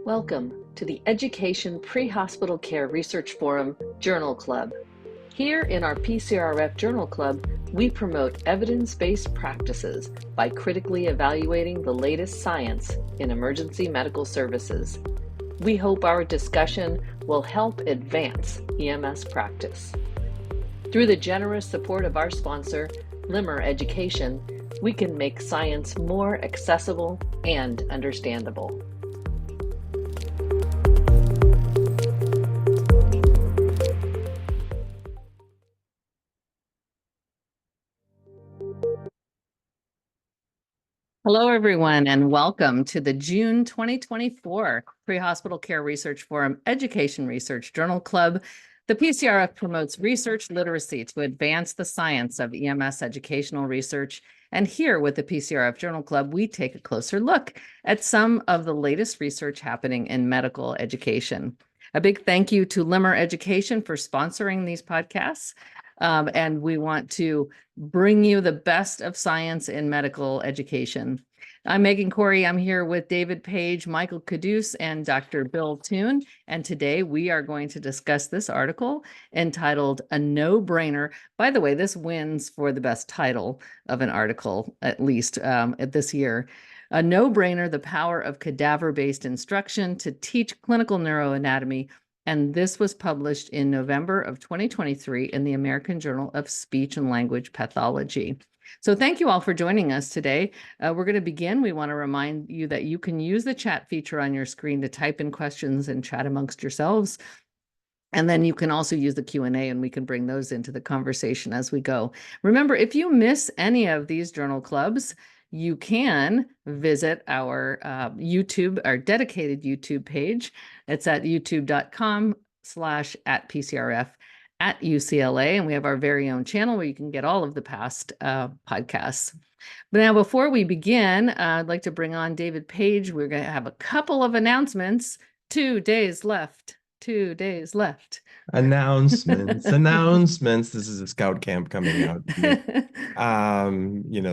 Welcome to the Education Pre-Hospital Care Research Forum Journal Club. Here in our PCRF Journal Club, we promote evidence-based practices by critically evaluating the latest science in emergency medical services. We hope our discussion will help advance EMS practice. Through the generous support of our sponsor, Limmer Education, we can make science more accessible and understandable. Hello, everyone, and welcome to the June 2024 Pre-Hospital Care Research Forum Education Research Journal Club. The PCRF promotes research literacy to advance the science of EMS educational research. And here with the PCRF Journal Club, we take a closer look at some of the latest research happening in medical education. A big thank you to Limmer Education for sponsoring these podcasts. And we want to bring you the best of science in medical education. I'm Megan Corey. I'm here with David Page, Michael Caduce, and Dr. Bill Toon. And today we are going to discuss this article entitled A No-Brainer. By the way, this wins for the best title of an article, at least this year. A No-Brainer, the Power of Cadaver-Based Instruction to Teach Clinical Neuroanatomy. And this was published in November of 2023 in the American Journal of Speech and Language Pathology. So thank you all for joining us today. We're going to begin. We want to remind you that you can use the chat feature on your screen to type in questions and chat amongst yourselves. And then you can also use the Q&A and we can bring those into the conversation as we go. Remember, if you miss any of these journal clubs, you can visit our YouTube, our dedicated YouTube page. It's at youtube.com/@PCRF@UCLA. And we have our very own channel where you can get all of the past podcasts. But now, before we begin, I'd like to bring on David Page. We're going to have a couple of announcements. 2 days left. 2 days left. Announcements. This is a scout camp coming out.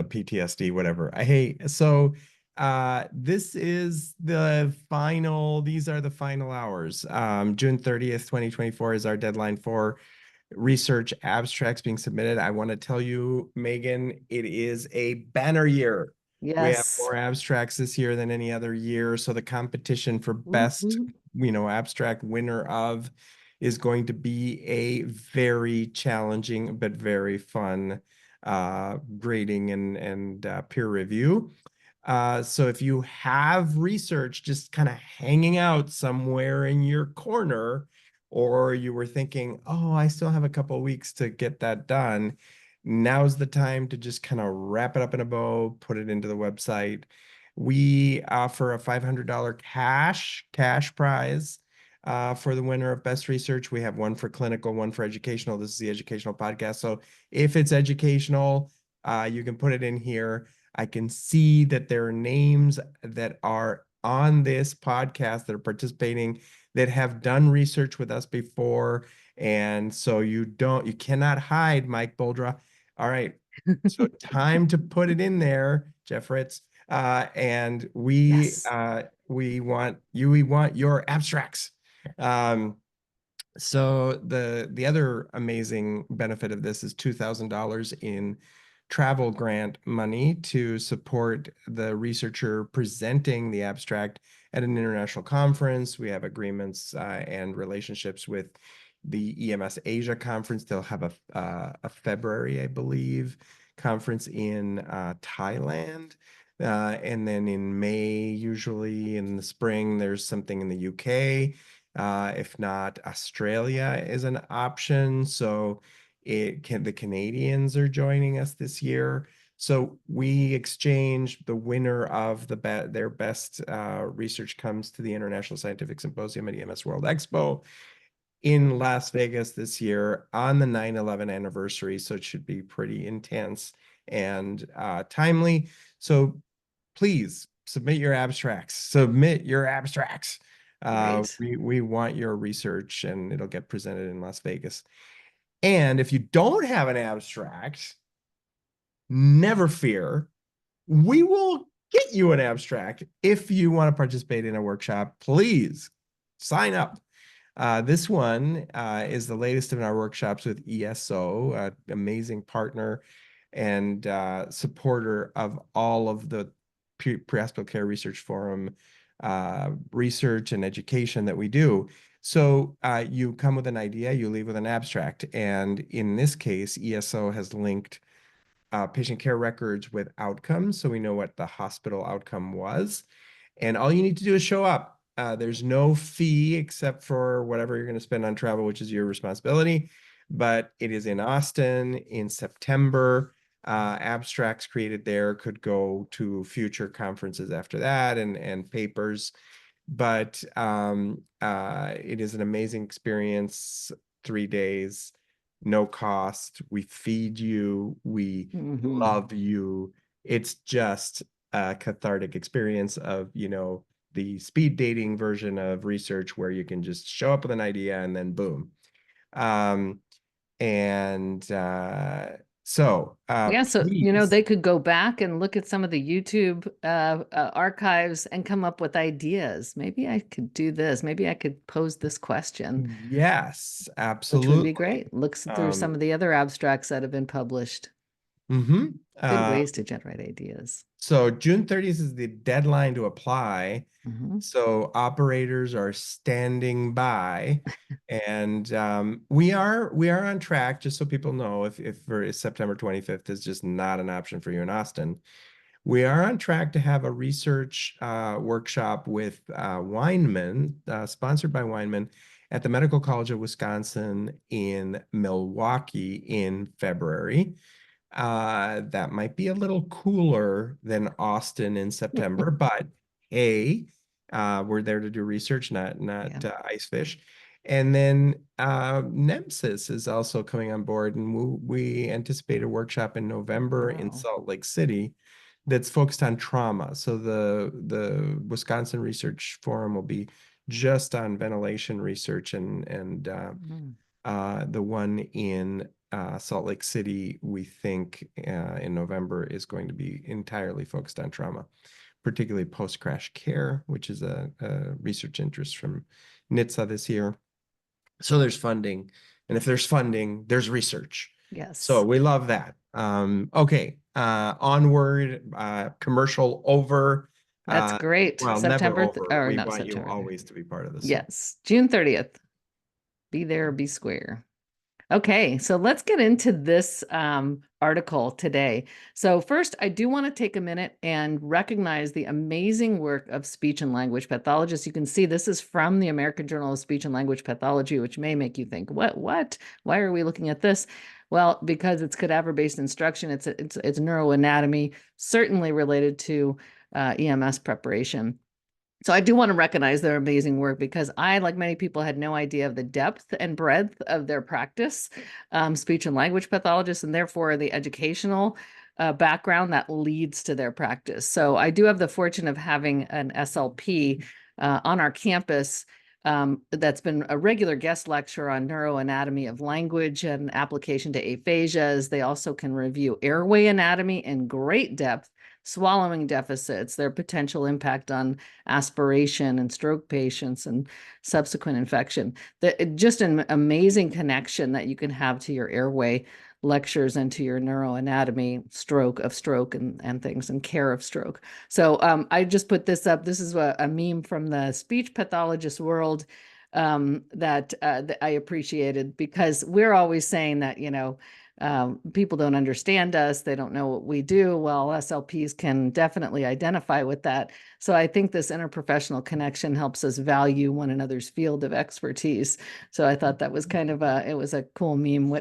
PTSD, whatever. This is the final, these are the final hours. June 30th, 2024 is our deadline for research abstracts being submitted. I want to tell you, Megan, it is a banner year. Yes. We have more abstracts this year than any other year. So the competition for best, abstract winner of is going to be a very challenging but very fun grading and peer review. So if you have research just kind of hanging out somewhere in your corner, or you were thinking, oh, I still have a couple of weeks to get that done, now's the time to just kind of wrap it up in a bow, put it into the website. We offer a $500 cash prize for the winner of best research. We have one for clinical, one for educational. This is the educational podcast. So if it's educational, you can put it in here. I can see that there are names that are on this podcast that are participating that have done research with us before. And so you cannot hide, Mike Boldra. All right. So time to put it in there, Jeff Ritz. And we want your abstracts. So the other amazing benefit of this is $2,000 in travel grant money to support the researcher presenting the abstract at an international conference. We have agreements and relationships with the EMS Asia conference. They'll have a February, I believe, conference in Thailand. And then in May, usually in the spring, there's something in the UK. If not, Australia is an option. So the Canadians are joining us this year. So we exchange the winner of their best research comes to the International Scientific Symposium at EMS World Expo in Las Vegas this year on the 9/11 anniversary. So it should be pretty intense and timely. So please submit your abstracts. We want your research, and it'll get presented in Las Vegas. And if you don't have an abstract, never fear. We will get you an abstract. If you want to participate in a workshop, please sign up. This one is the latest in our workshops with ESO, amazing partner and supporter of all of the Pre-Hospital Care Research Forum research and education that we do. So you come with an idea, you leave with an abstract. And in this case, ESO has linked patient care records with outcomes, so we know what the hospital outcome was. And all you need to do is show up. There's no fee except for whatever you're going to spend on travel, which is your responsibility. But it is in Austin in September. Abstracts created there could go to future conferences after that and papers. But it is an amazing experience, 3 days, no cost. We feed you, we love you. It's just a cathartic experience of, the speed dating version of research where you can just show up with an idea and then boom. So Yeah, so please. they could go back and look at some of the YouTube archives and come up with ideas. Maybe I could do this. Maybe I could pose this question. Yes, Which would be absolutely. great. Looks through some of the other abstracts that have been published. Good ways to generate ideas. So June 30th is the deadline to apply. So operators are standing by, and we are on track. Just so people know, if for September 25th is just not an option for you in Austin, we are on track to have a research workshop with Weinman, sponsored by Weinman, at the Medical College of Wisconsin in Milwaukee in February. That might be a little cooler than Austin in September, but hey, we're there to do research, not ice fish. And then Nemesis is also coming on board, and we anticipate a workshop in November in Salt Lake City that's focused on trauma. So the Wisconsin Research Forum will be just on ventilation research, and the one in Salt Lake City, we think in November, is going to be entirely focused on trauma, particularly post-crash care, which is a research interest from NHTSA this year. So there's funding, and if there's funding, there's research. Yes. So we love that. Okay, onward, commercial over. That's great. Well, September never over. or We not want September. you always to be part of this. Yes, June 30th. Be there, be square. Okay, so let's get into this article today. So first, I do want to take a minute and recognize the amazing work of speech and language pathologists. You can see this is from the American Journal of Speech and Language Pathology, which may make you think, what? Why are we looking at this? Well, because it's cadaver-based instruction, it's neuroanatomy, certainly related to EMS preparation. So I do want to recognize their amazing work, because I, like many people, had no idea of the depth and breadth of their practice, speech and language pathologists, and therefore the educational background that leads to their practice. So I do have the fortune of having an SLP on our campus that's been a regular guest lecturer on neuroanatomy of language and application to aphasias. They also can review airway anatomy in great depth, swallowing deficits, their potential impact on aspiration and stroke patients and subsequent infection. Just an amazing connection that you can have to your airway lectures and to your neuroanatomy, stroke and things, and care of stroke. So I just put this up. This is a meme from the speech pathologist world that I appreciated, because we're always saying that, people don't understand us. They don't know what we do. Well, SLPs can definitely identify with that. So I think this interprofessional connection helps us value one another's field of expertise. So I thought that was kind of it was a cool meme.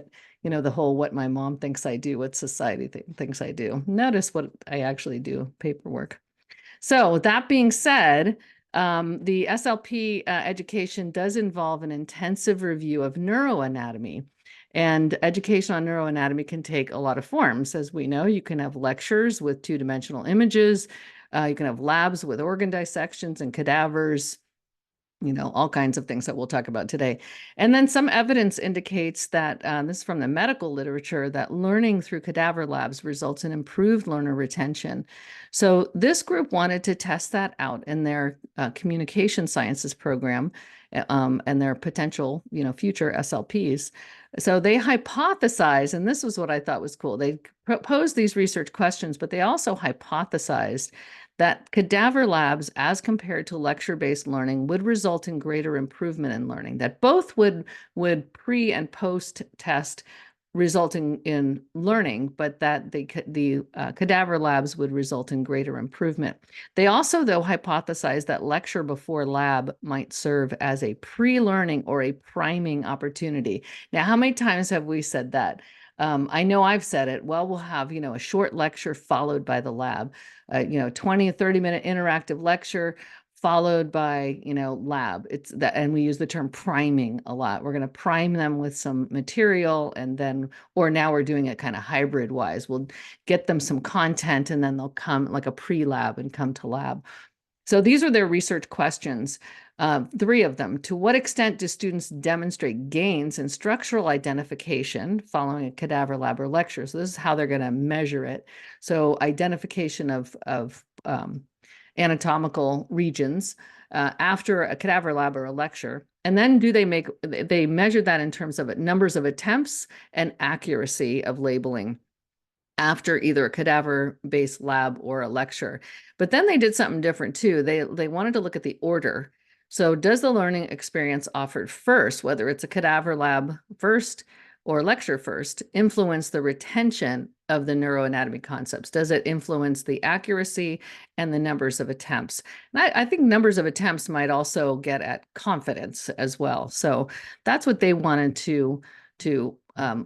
The whole, what my mom thinks I do, what society thinks I do. Notice what I actually do, paperwork. So that being said, the SLP education does involve an intensive review of neuroanatomy. And education on neuroanatomy can take a lot of forms. As we know, you can have lectures with two-dimensional images. You can have labs with organ dissections and cadavers. all kinds of things that we'll talk about today. And then some evidence indicates that, this is from the medical literature, that learning through cadaver labs results in improved learner retention. So this group wanted to test that out in their communication sciences program, and their potential, future SLPs. So they hypothesized, and this was what I thought was cool. They proposed these research questions, but they also hypothesized that cadaver labs, as compared to lecture-based learning, would result in greater improvement in learning, that both would pre and post test resulting in learning, but that the cadaver labs would result in greater improvement. They also, though, hypothesized that lecture before lab might serve as a pre-learning or a priming opportunity. Now, how many times have we said that? I know I've said it. Well, we'll have, a short lecture followed by the lab, 20 or 30-minute interactive lecture followed by, lab. It's that, and we use the term priming a lot. We're going to prime them with some material, and then, or now we're doing it kind of hybrid wise. We'll get them some content, and then they'll come like a pre-lab and come to lab. So these are their research questions, 3 of them. To what extent do students demonstrate gains in structural identification following a cadaver lab or lecture? So this is how they're going to measure it. So identification of anatomical regions after a cadaver lab or a lecture. And then they measure that in terms of numbers of attempts and accuracy of labeling after either a cadaver-based lab or a lecture. But then they did something different too. They wanted to look at the order. So does the learning experience offered first, whether it's a cadaver lab first or lecture first, influence the retention of the neuroanatomy concepts? Does it influence the accuracy and the numbers of attempts? And I think numbers of attempts might also get at confidence as well. So that's what they wanted to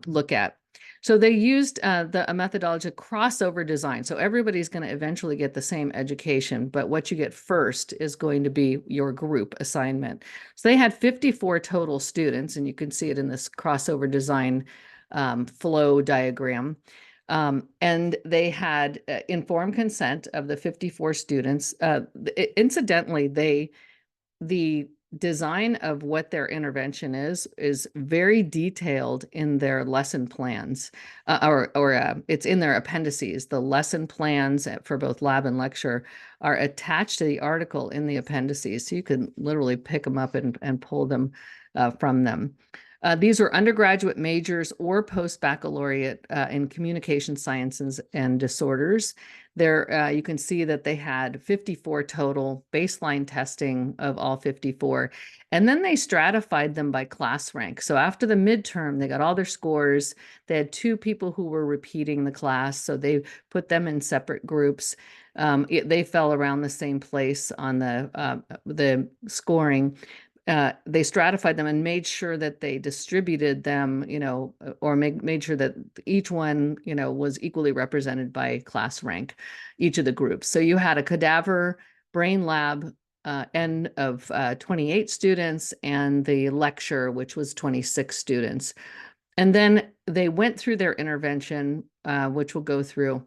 look at. So they used a methodology of crossover design. So everybody's going to eventually get the same education, but what you get first is going to be your group assignment. So they had 54 total students, and you can see it in this crossover design flow diagram. And they had informed consent of the 54 students. Incidentally, the design of what their intervention is very detailed in their lesson plans, or it's in their appendices. The lesson plans for both lab and lecture are attached to the article in the appendices, so you can literally pick them up and pull them from them. These are undergraduate majors or post-baccalaureate in communication sciences and disorders. There, you can see that they had 54 total baseline testing of all 54, and then they stratified them by class rank. So after the midterm, they got all their scores. They had 2 people who were repeating the class, so they put them in separate groups. They fell around the same place on the scoring. They stratified them and made sure that they distributed them, or made sure that each one, was equally represented by class rank, each of the groups. So you had a cadaver brain lab N of 28 students, and the lecture, which was 26 students. And then they went through their intervention, which we'll go through.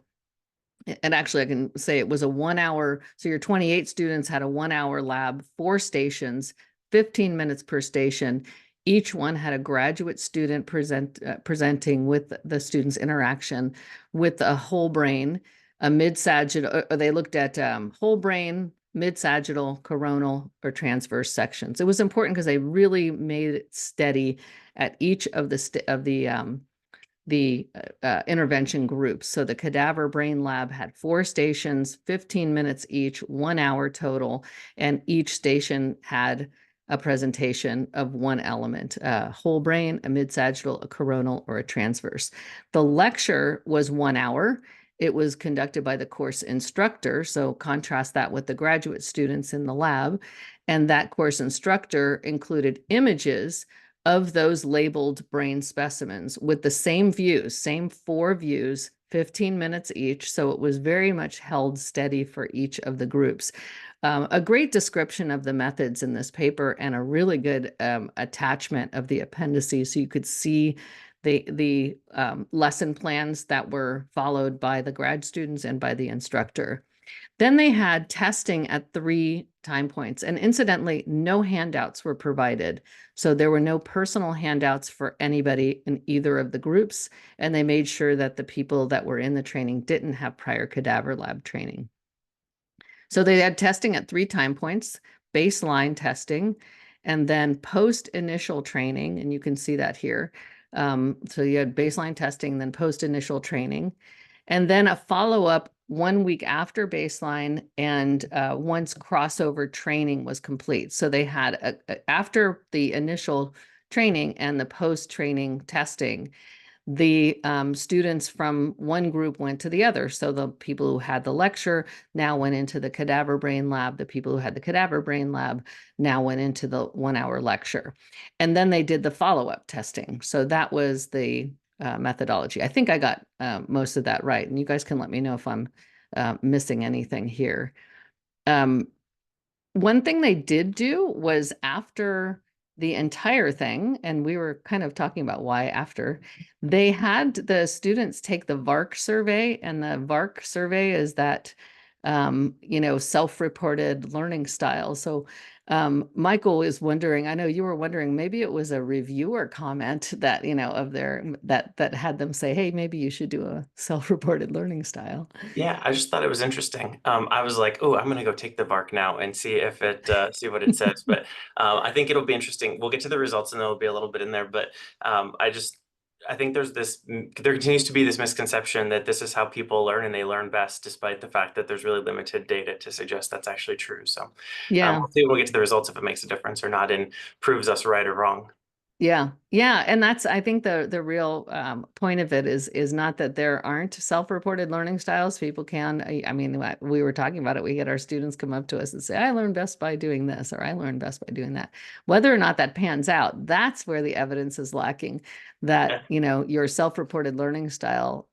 And actually, I can say it was a 1 hour. So your 28 students had a 1 hour lab, 4 stations, 15 minutes per station. Each one had a graduate student presenting with the student's interaction with a whole brain, a mid-sagittal, or they looked at whole brain, mid-sagittal, coronal, or transverse sections. It was important because they really made it steady at each of the intervention groups. So the cadaver brain lab had 4 stations, 15 minutes each, 1 hour total, and each station had a presentation of one element, a whole brain, a mid-sagittal, a coronal, or a transverse. The lecture was 1 hour. It was conducted by the course instructor, so contrast that with the graduate students in the lab. And that course instructor included images of those labeled brain specimens with the same views, same 4 views, 15 minutes each. So it was very much held steady for each of the groups. A great description of the methods in this paper, and a really good attachment of the appendices, so you could see the lesson plans that were followed by the grad students and by the instructor. Then they had testing at 3 time points. And incidentally, no handouts were provided. So there were no personal handouts for anybody in either of the groups. And they made sure that the people that were in the training didn't have prior cadaver lab training. So they had testing at 3 time points, baseline testing, and then post initial training. And you can see that here. So you had baseline testing, then post initial training, and then a follow-up 1 week after baseline and once crossover training was complete. So they had after the initial training and the post-training testing, the students from one group went to the other. So the people who had the lecture now went into the cadaver brain lab. The people who had the cadaver brain lab now went into the 1-hour lecture. And then they did the follow-up testing. So that was the methodology. I think I got most of that right. And you guys can let me know if I'm missing anything here. One thing they did do was after the entire thing, and we were kind of talking about why after, they had the students take the VARC survey, and the VARC survey is that, self-reported learning style. So Michael is wondering, I know you were wondering, maybe it was a reviewer comment that, of their, that had them say, hey, maybe you should do a self-reported learning style. Yeah, I just thought it was interesting. I was like, oh, I'm gonna go take the VARC now and see if it see what it says. But I think it'll be interesting. We'll get to the results and there'll be a little bit in there. But I think there continues to be this misconception that this is how people learn and they learn best, despite the fact that there's really limited data to suggest that's actually true. So Yeah. we'll see when we get to the results if it makes a difference or not and proves us right or wrong. Yeah. Yeah. And that's, I think the real point of it is not that there aren't self-reported learning styles. People can, I mean, we were talking about it. We get our students come up to us and say, I learned best by doing this, or I learned best by doing that. Whether or not that pans out, that's where the evidence is lacking, that, your self-reported learning style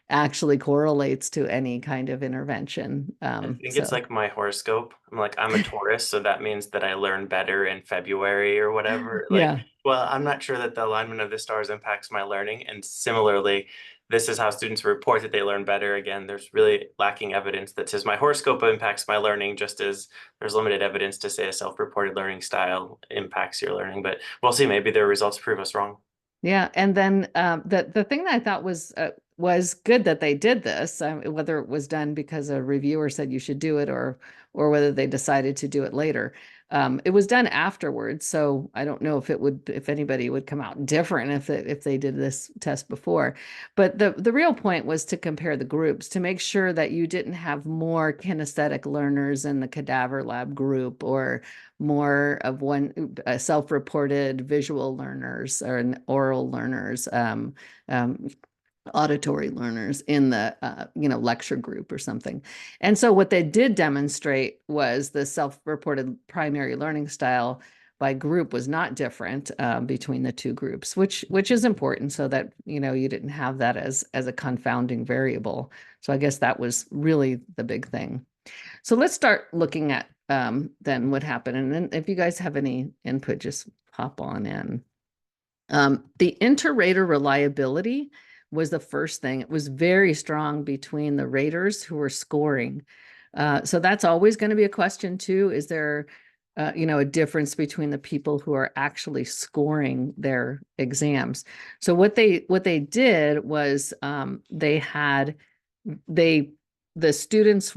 actually correlates to any kind of intervention. I think it's like my horoscope. I'm a Taurus, so that means that I learn better in February or whatever. Yeah. Well, I'm not sure that the alignment of the stars impacts my learning. And similarly, this is how students report that they learn better. Again, there's really lacking evidence that says my horoscope impacts my learning, just as there's limited evidence to say a self-reported learning style impacts your learning. But we'll see, maybe their results prove us wrong. Yeah, and then the thing that I thought was good that they did this, whether it was done because a reviewer said you should do it, or whether they decided to do it later. It was done afterwards, so I don't know if anybody would come out different if they did this test before. But the real point was to compare the groups to make sure that you didn't have more kinesthetic learners in the cadaver lab group, or more of one self-reported visual learners or oral learners, auditory learners in the lecture group or something. And so what they did demonstrate was the self-reported primary learning style by group was not different between the two groups, which is important, so that you didn't have that as a confounding variable. So I guess that was really the big thing. So let's start looking at then what happened. And then if you guys have any input, just pop on in. The inter-rater reliability was the first thing. It was very strong between the raters who were scoring. So that's always going to be a question too. Is there, a difference between the people who are actually scoring their exams? So what they did was the students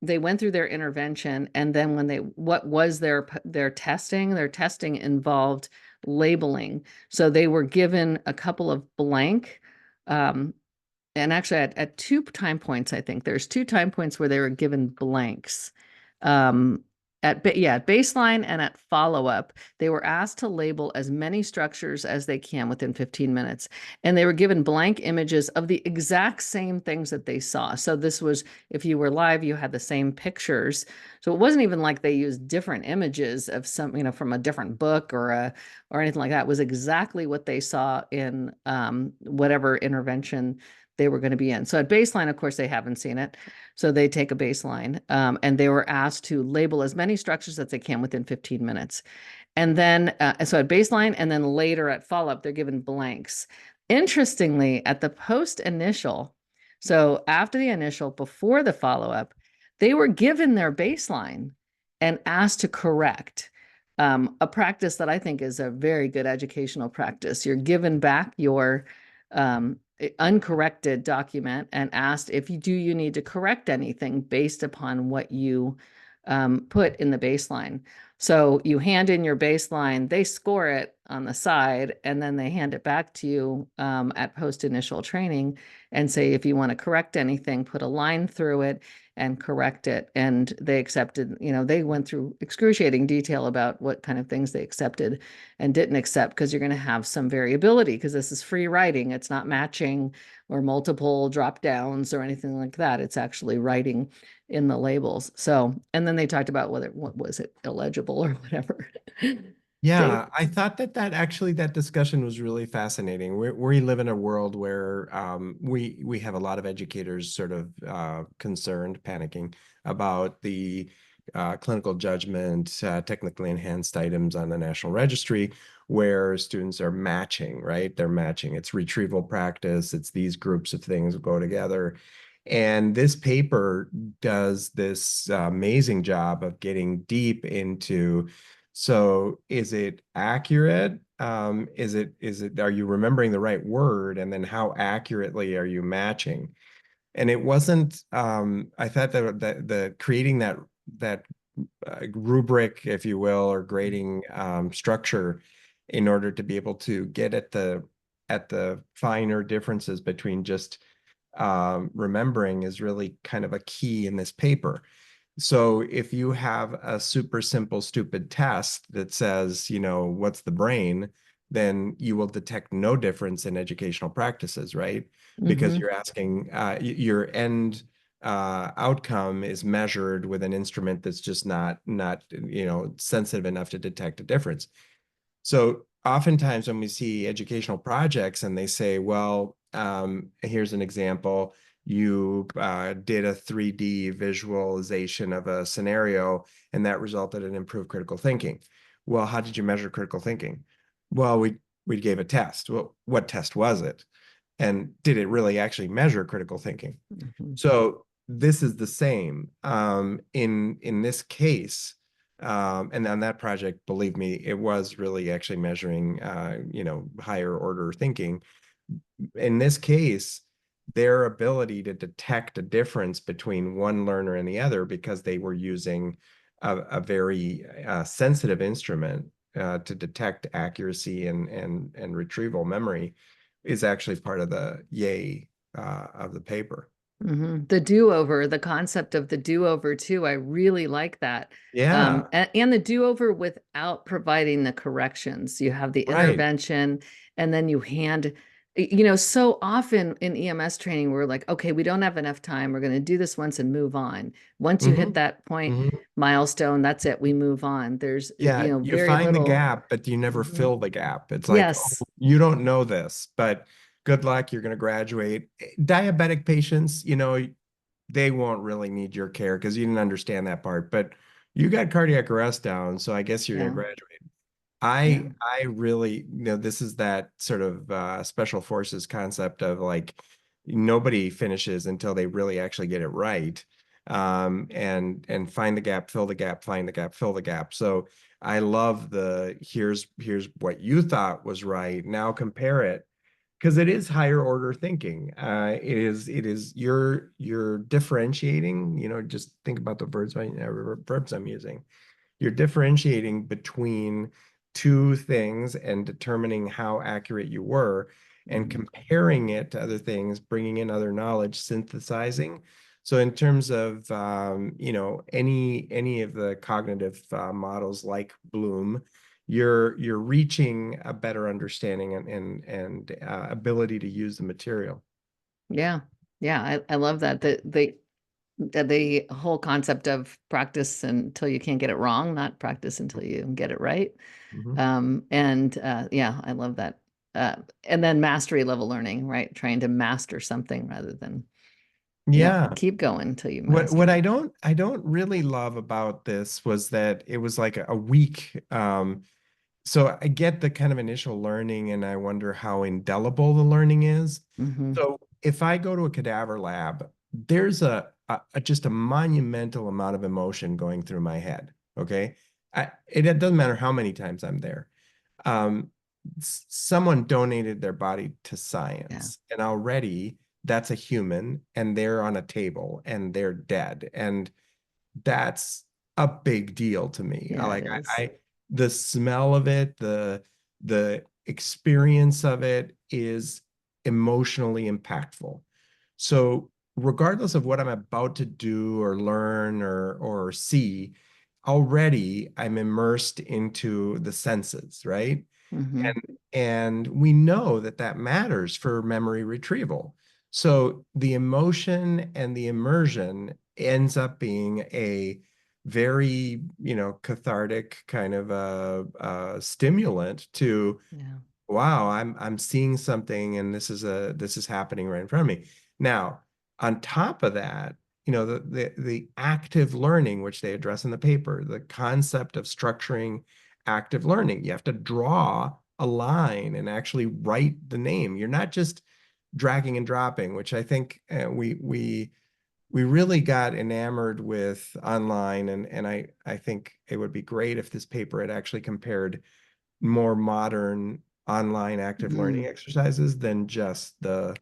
they went through their intervention, and then what was their testing? Their testing involved labeling. So they were given a couple of blank, and actually at 2 time points, I think there's 2 time points where they were given blanks. At baseline and at follow-up, they were asked to label as many structures as they can within 15 minutes. And they were given blank images of the exact same things that they saw. So this was, if you were live, you had the same pictures. So it wasn't even like they used different images of some, from a different book or anything like that. It was exactly what they saw in whatever intervention they were going to be in. So at baseline, of course, they haven't seen it. So they take a baseline, and they were asked to label as many structures as they can within 15 minutes. And then, so at baseline and then later at follow-up, they're given blanks. Interestingly, at the post-initial, so after the initial, before the follow-up, they were given their baseline and asked to correct. A practice that I think is a very good educational practice. You're given back your uncorrected document and asked if you need to correct anything based upon what you put in the baseline. So you hand in your baseline, they score it on the side, and then they hand it back to you at post-initial training and say, if you want to correct anything, put a line through it and correct it. And they accepted, they went through excruciating detail about what kind of things they accepted and didn't accept, because you're going to have some variability, because this is free writing. It's not matching or multiple drop downs or anything like that. It's actually writing in the labels. So, and then they talked about what was it, illegible or whatever. Yeah, I thought that discussion was really fascinating. We live in a world where we have a lot of educators sort of concerned, panicking about the clinical judgment, technically enhanced items on the National Registry, where students are matching, right? They're matching. It's retrieval practice. It's these groups of things go together. And this paper does this amazing job of getting deep into, so is it accurate? Are you remembering the right word? And then how accurately are you matching? And it wasn't, I thought that the creating that rubric, if you will, or grading structure in order to be able to get at the finer differences between just remembering is really kind of a key in this paper. So if you have a super simple, stupid test that says, what's the brain, then you will detect no difference in educational practices, right? Because you're asking, your end outcome is measured with an instrument that's just not sensitive enough to detect a difference. So oftentimes when we see educational projects and they say, well, here's an example, you did a 3D visualization of a scenario and that resulted in improved critical thinking. Well, how did you measure critical thinking? Well, we gave a test. Well, what test was it? And did it really actually measure critical thinking? So this is the same. In this case, and on that project, believe me, it was really actually measuring, higher order thinking. In this case, their ability to detect a difference between one learner and the other, because they were using a very sensitive instrument to detect accuracy and retrieval memory, is actually part of the yay of the paper. The do-over, the concept of the do-over too, I really like that. Yeah. And the do-over without providing the corrections. You have the intervention, and then you hand, so often in EMS training, we're like, okay, we don't have enough time. We're going to do this once and move on. Once you hit that point, milestone, that's it. We move on. There's, you very find little the gap, but you never fill the gap. It's like, yes. oh, you don't know this, but good luck. You're going to graduate. Diabetic patients, they won't really need your care because you didn't understand that part, but you got cardiac arrest down. So I guess you're going to graduate. I really, this is that sort of special forces concept of like, nobody finishes until they really actually get it right. And find the gap, fill the gap, find the gap, fill the gap. So I love here's what you thought was right. Now compare it, because it is higher order thinking. It is you're differentiating, just think about the verbs I'm using. You're differentiating between two things and determining how accurate you were, and comparing it to other things, bringing in other knowledge, synthesizing. So in terms of, any of the cognitive models like Bloom, you're reaching a better understanding and ability to use the material. Yeah. I love that. The whole concept of practice until you can't get it wrong, not practice until you get it right. I love that. And then mastery level learning, right? Trying to master something rather than keep going until you master. What I don't really love about this was that it was like a week so I get the kind of initial learning, and I wonder how indelible the learning is. Mhm. So if I go to a cadaver lab, there's just a monumental amount of emotion going through my head. Okay. It doesn't matter how many times I'm there. Um, Someone donated their body to science, and already that's a human, and they're on a table and they're dead. And that's a big deal to me. Yeah, it is. The smell of it, the experience of it is emotionally impactful. So regardless of what I'm about to do or learn or see, already I'm immersed into the senses, right? Mhm. And we know that that matters for memory retrieval. So the emotion and the immersion ends up being a very, cathartic kind of a stimulant to, Yeah. wow, I'm seeing something, and this is happening right in front of me. Now, on top of that, the active learning, which they address in the paper, the concept of structuring active learning. You have to draw a line and actually write the name. You're not just dragging and dropping, which I think we really got enamored with online, and I think it would be great if this paper had actually compared more modern online active learning exercises than just the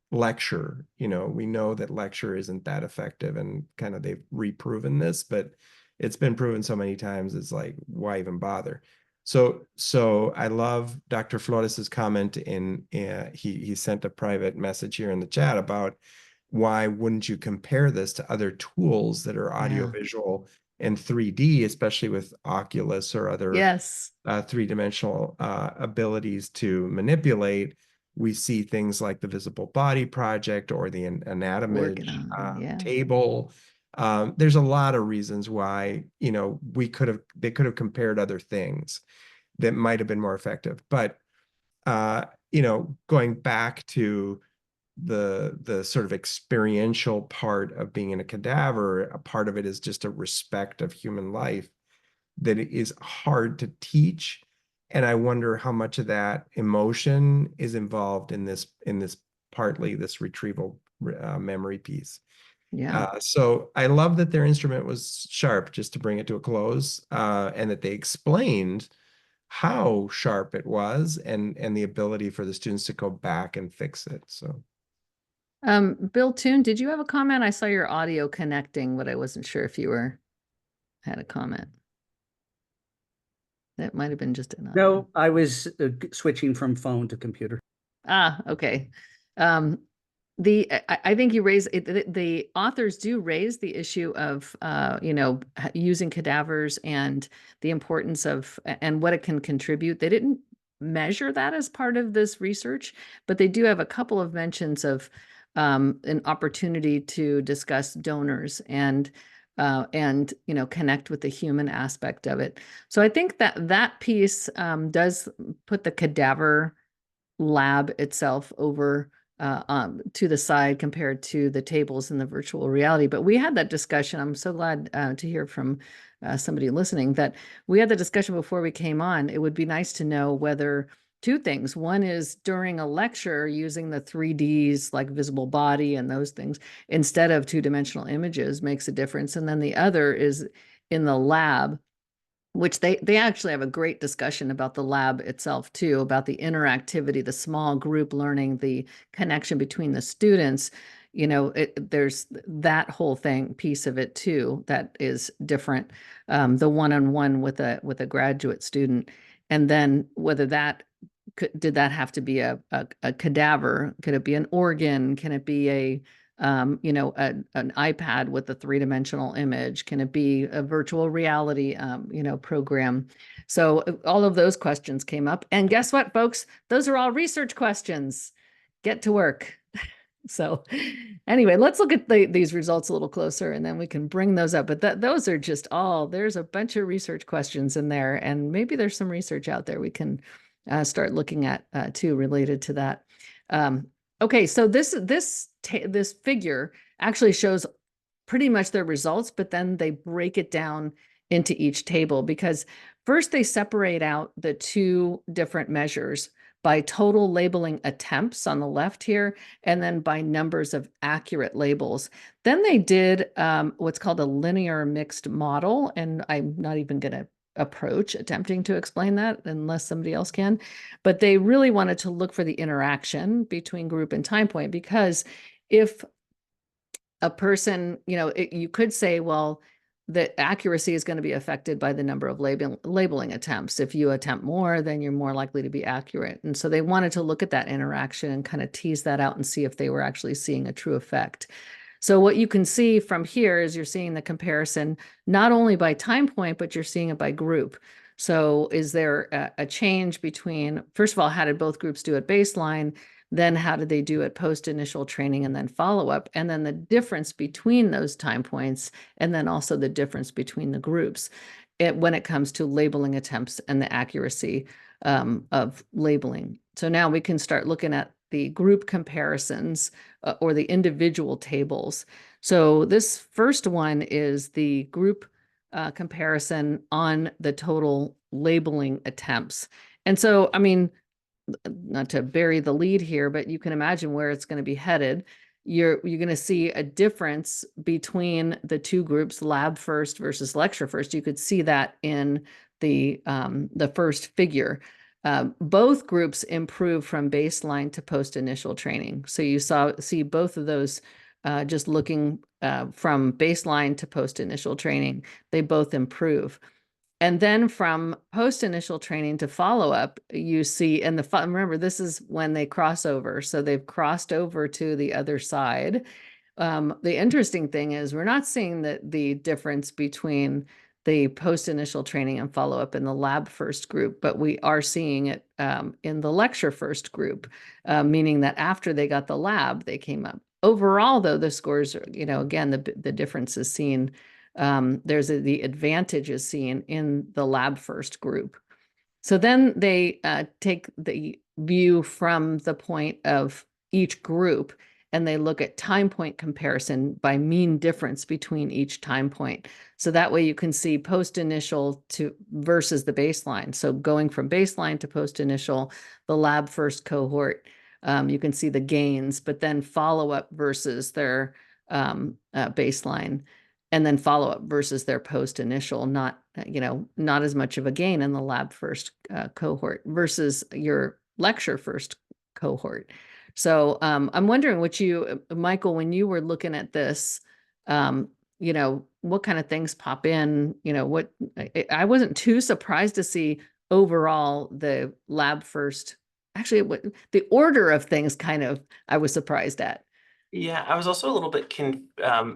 lecture. We know that lecture isn't that effective, and kind of they've reproven this, but it's been proven so many times, it's like, why even bother? So I love Dr. Flores's comment he sent a private message here in the chat about why wouldn't you compare this to other tools that are audiovisual and 3D, especially with Oculus or other Yes. three-dimensional abilities to manipulate. We see things like the Visible Body Project or the Anatomage table. There's a lot of reasons why, they could have compared other things that might have been more effective. But going back to the sort of experiential part of being in a cadaver, a part of it is just a respect of human life that it is hard to teach. And I wonder how much of that emotion is involved in this partly this retrieval memory piece. Yeah. So I love that their instrument was sharp, just to bring it to a close, and that they explained how sharp it was, and the ability for the students to go back and fix it. So Bill Toon, did you have a comment? I saw your audio connecting, but I wasn't sure if you had a comment. That might have been just an audio. No, I was switching from phone to computer. Okay. I think you raise it, the authors do raise the issue of using cadavers and the importance of and what it can contribute. They didn't measure that as part of this research, but they do have a couple of mentions of an opportunity to discuss donors and connect with the human aspect of it. So I think that piece does put the cadaver lab itself over to the side compared to the tables in the virtual reality. But we had that discussion. I'm so glad to hear from somebody listening that we had the discussion before we came on. It would be nice to know whether two things. One is during a lecture using the 3Ds like visible body and those things instead of two-dimensional images makes a difference. And then the other is in the lab, which they actually have a great discussion about the lab itself too, about the interactivity, the small group learning, the connection between the students. There's that whole piece of it too that is different. The one-on-one with a graduate student, and then whether did that have to be a cadaver? Could it be an organ? Can it be an iPad with a three-dimensional image? Can it be a virtual reality, program? So all of those questions came up. And guess what, folks? Those are all research questions. Get to work. So anyway, let's look at these results a little closer, and then we can bring those up. But those are just there's a bunch of research questions in there, and maybe there's some research out there we can start looking at too, related to that. Okay, so this figure actually shows pretty much their results, but then they break it down into each table, because first they separate out the two different measures by total labeling attempts on the left here, and then by numbers of accurate labels. Then they did what's called a linear mixed model, and I'm not even going to approach attempting to explain that unless somebody else can. But they really wanted to look for the interaction between group and time point, because if a person, you could say, well, the accuracy is going to be affected by the number of labeling attempts. If you attempt more, then you're more likely to be accurate. And so they wanted to look at that interaction and kind of tease that out and see if they were actually seeing a true effect. So what you can see from here is you're seeing the comparison not only by time point, but you're seeing it by group. So is there a change between, first of all, how did both groups do at baseline? Then how did they do it post initial training and then follow-up? And then the difference between those time points, and then also the difference between the groups when it comes to labeling attempts and the accuracy of labeling. So now we can start looking at the group comparisons or the individual tables. So this first one is the group comparison on the total labeling attempts. And so, I mean, not to bury the lead here, but you can imagine where it's going to be headed. You're going to see a difference between the two groups, lab first versus lecture first. You could see that in the first figure. Both groups improve from baseline to post initial training. So you see both of those just looking from baseline to post initial training, they both improve. And then from post-initial training to follow-up, you see, and remember, this is when they cross over. So they've crossed over to the other side. The interesting thing is we're not seeing the difference between the post-initial training and follow-up in the lab first group, but we are seeing it in the lecture first group, meaning that after they got the lab, they came up. Overall, though, the scores are, again, the difference is seen. The advantage is seen in the lab first group. So then they take the view from the point of each group, and they look at time point comparison by mean difference between each time point. So that way you can see post initial to versus the baseline. So going from baseline to post initial, the lab first cohort, you can see the gains, but then follow up versus their baseline. And then follow up versus their post initial, not as much of a gain in the lab first cohort versus your lecture first cohort. So I'm wondering Michael, when you were looking at this, what kind of things pop in, I wasn't too surprised to see overall the lab first, actually the order of things I was surprised at. Yeah, I was also a little bit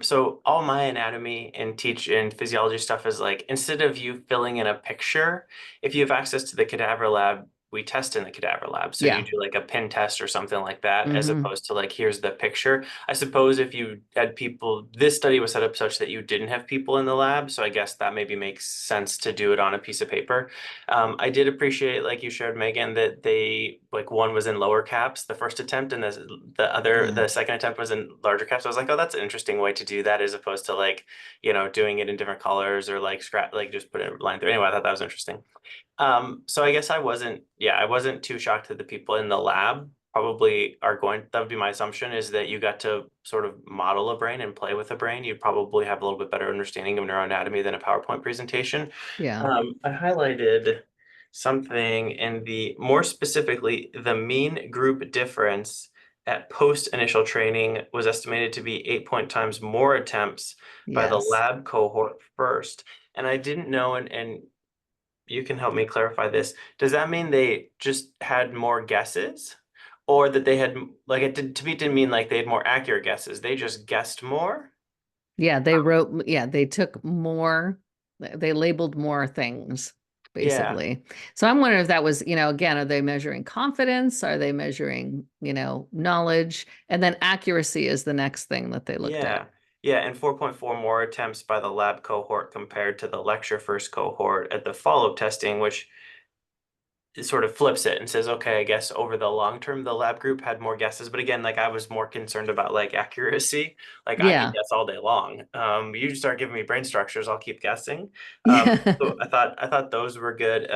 so all my anatomy and teach and physiology stuff is like, instead of you filling in a picture, if you have access to the cadaver lab, we test in the cadaver lab. So Yeah. you do like a pin test or something like that, as Mhm. opposed to like, here's the picture. I suppose if you had people, this study was set up such that you didn't have people in the lab. So I guess that maybe makes sense to do it on a piece of paper. I did appreciate, like you showed, Megan, that they, like, one was in lower caps, the first attempt, and the second attempt was in larger caps. I was like, oh, that's an interesting way to do that, as opposed to like, doing it in different colors or like just put a line through. Anyway, I thought that was interesting. So I guess I wasn't too shocked that the people in the lab probably that would be my assumption, is that you got to sort of model a brain and play with a brain. You probably have a little bit better understanding of neuroanatomy than a PowerPoint presentation. Yeah. I highlighted something more specifically, the mean group difference at post initial training was estimated to be 8 times more attempts by the Yes. lab cohort first. And I didn't know, and you can help me clarify this. Does that mean they just had more guesses, or that they had, like, to me, it didn't mean like they had more accurate guesses. They just guessed more? Yeah, they took more, they labeled more things, Yeah. basically. So I'm wondering if that was, again, are they measuring confidence? Are they measuring, knowledge? And then accuracy is the next thing that they looked at. Yeah, and 4.4 more attempts by the lab cohort compared to the lecture first cohort at the follow-up testing, which sort of flips it and says, okay, I guess over the long term, the lab group had more guesses. But again, like I was more concerned about like accuracy. Like I could Yeah. guess all day long. You start giving me brain structures, I'll keep guessing. Yeah. So I thought those were good.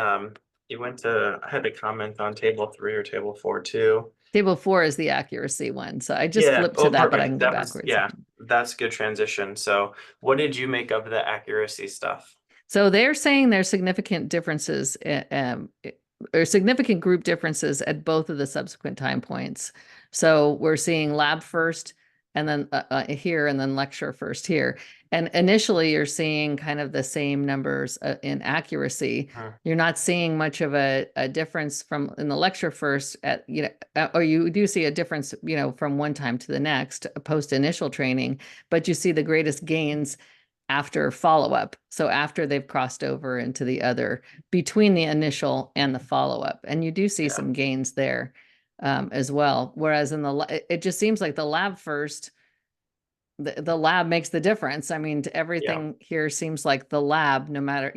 You went to, I had to comment on table 3 or table 4 too. Table 4 is the accuracy one. So I just Yeah. flipped to Oh, that, but I perfect. can go That was, backwards. yeah, that's good transition. So what did you make of the accuracy stuff? So they're saying there's significant differences, or significant group differences at both of the subsequent time points. So we're seeing lab first and then here, and then lecture first here. And initially you're seeing kind of the same numbers in accuracy. You're not seeing much of a difference from in the lecture first or you do see a difference, from one time to the next post initial training, but you see the greatest gains after follow-up. So after they've crossed over into the other, between the initial and the follow-up. And you do see Yeah. some gains there as well. Whereas in it just seems like the lab first, the lab makes the difference. I mean, everything here seems like the lab, no matter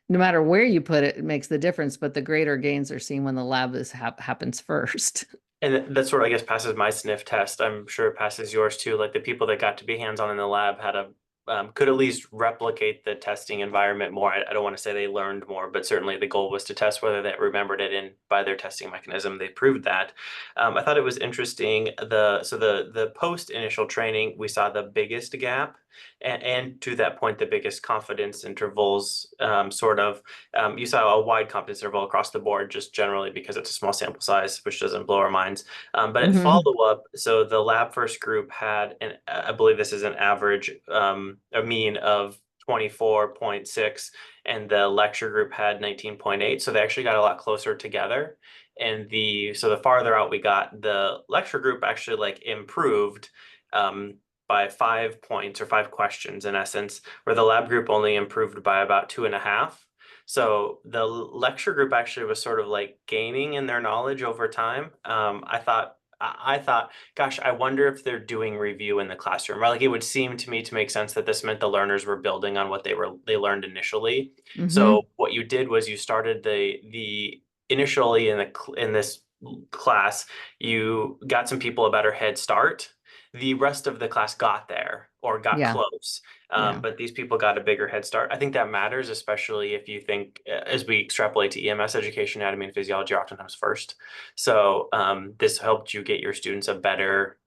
where you put it, it makes the difference, but the greater gains are seen when the lab happens first. And that sort of, I guess, passes my sniff test. I'm sure it passes yours too. Like the people that got to be hands-on in the lab had could at least replicate the testing environment more. I don't want to say they learned more, but certainly the goal was to test whether they remembered it, and by their testing mechanism, they proved that. I thought it was interesting. The post initial training, we saw the biggest gap, and to that point, the biggest confidence intervals. You saw a wide confidence interval across the board, just generally because it's a small sample size, which doesn't blow our minds. But at follow-up, so the lab first group had, and I believe this is an average, a mean of 24.6, and the lecture group had 19.8. So they actually got a lot closer together. And so the farther out we got, the lecture group actually like improved by 5 points or 5 questions in essence, where the lab group only improved by about 2.5. So the lecture group actually was sort of like gaining in their knowledge over time. I thought, gosh, I wonder if they're doing review in the classroom. Or like it would seem to me to make sense that this meant the learners were building on what they learned initially. So what you did was you started the initially in this class, you got some people a better head start. The rest of the class got there or got close. But these people got a bigger head start. I think that matters, especially if you think, as we extrapolate to EMS education, anatomy and physiology are oftentimes first. So this helped you get your students a better,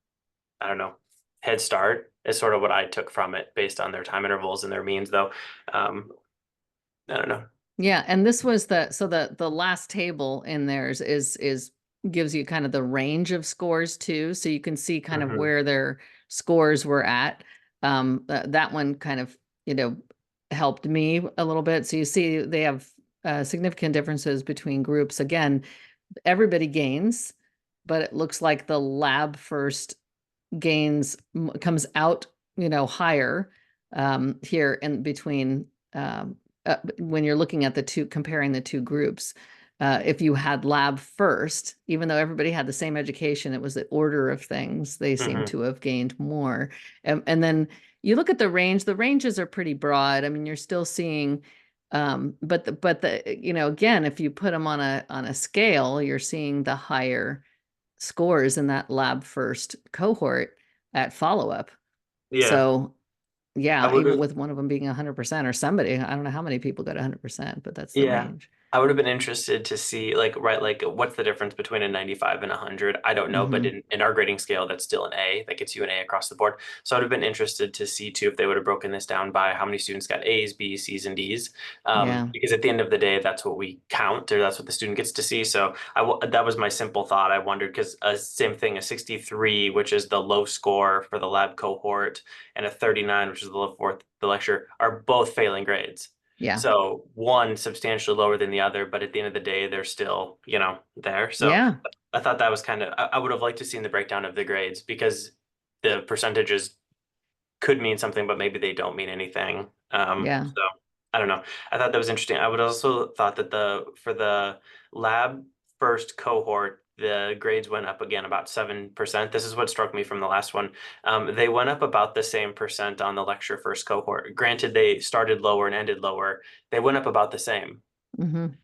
I don't know, head start is sort of what I took from it based on their time intervals and their means, though. I don't know. Yeah, and this was the last table in theirs is gives you kind of the range of scores too, so you can see kind of where their scores were at. That one kind of helped me a little bit. So you see they have significant differences between groups. Again, everybody gains, but it looks like the lab first gains comes out higher here in between when you're looking at comparing the two groups. If you had lab first, even though everybody had the same education, it was the order of things. They seem to have gained more. And then you look at the range, the ranges are pretty broad. I mean, you're still seeing, but again, if you put them on a scale, you're seeing the higher scores in that lab first cohort at follow-up. Yeah. So yeah, even with one of them being 100% or somebody, I don't know how many people got 100%, but that's the range. I would have been interested to see like what's the difference between a 95 and 100? I don't know, but in our grading scale, that's still an A. That gets you an A across the board. So I would have been interested to see too if they would have broken this down by how many students got A's, B's, C's, and D's. Because at the end of the day, that's what we count, or that's what the student ggets to see. So that was my simple thought. I wondered because same thing, a 63, which is the low score for the lab cohort, and a 39, which is the low for the lecture, are both failing grades. Yeah. So one substantially lower than the other, but at the end of the day, they're still, there. So I thought that was I would have liked to seen the breakdown of the grades because the percentages could mean something, but maybe they don't mean anything. So I don't know. I thought that was interesting. I would also thought that for the lab first cohort, the grades went up again about 7%. This is what struck me from the last one. They went up about the same percent on the lecture first cohort. Granted, they started lower and ended lower. They went up about the same.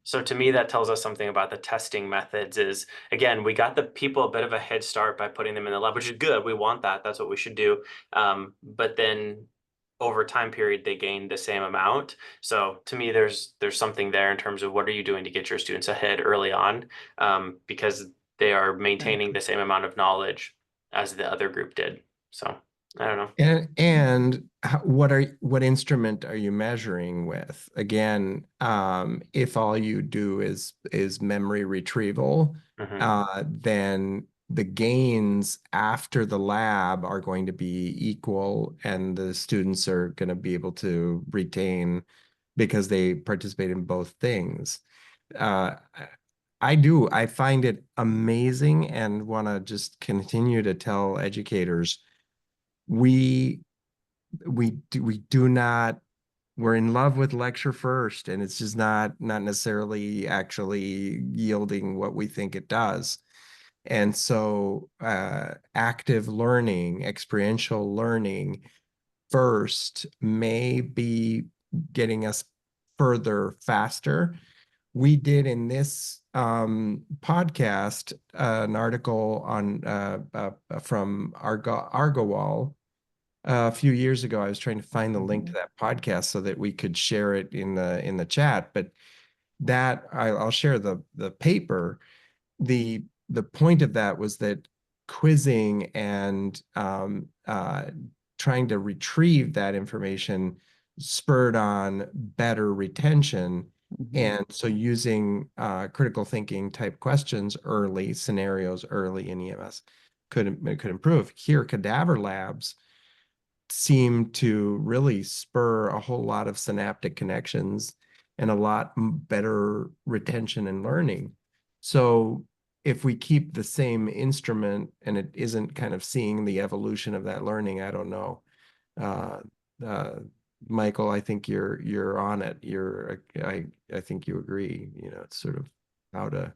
So to me, that tells us something about the testing methods is, again, we got the people a bit of a head start by putting them in the lab, which is good. We want that. That's what we should do. But then over time period, they gained the same amount. So to me, there's something there in terms of what are you doing to get your students ahead early on, because they are maintaining the same amount of knowledge as the other group did. So I don't know. And what instrument are you measuring with? Again, if all you do is memory retrieval, then the gains after the lab are going to be equal, and the students are going to be able to retain because they participate in both things. I find it amazing and want to just continue to tell educators, we're in love with lecture first, and it's just not necessarily actually yielding what we think it does. And so active learning, experiential learning first may be getting us further faster. We did in this podcast an article on from Argowal a few years ago. I was trying to find the link to that podcast so that we could share it in the chat. But that I'll share the paper. The point of that was that quizzing and trying to retrieve that information spurred on better retention. And so using critical thinking type questions early, scenarios early in EMS could improve. Here, cadaver labs seem to really spur a whole lot of synaptic connections and a lot better retention and learning. So if we keep the same instrument and it isn't kind of seeing the evolution of that learning, I don't know. Michael, I think you're on it. I think you agree. You know, it's sort of how to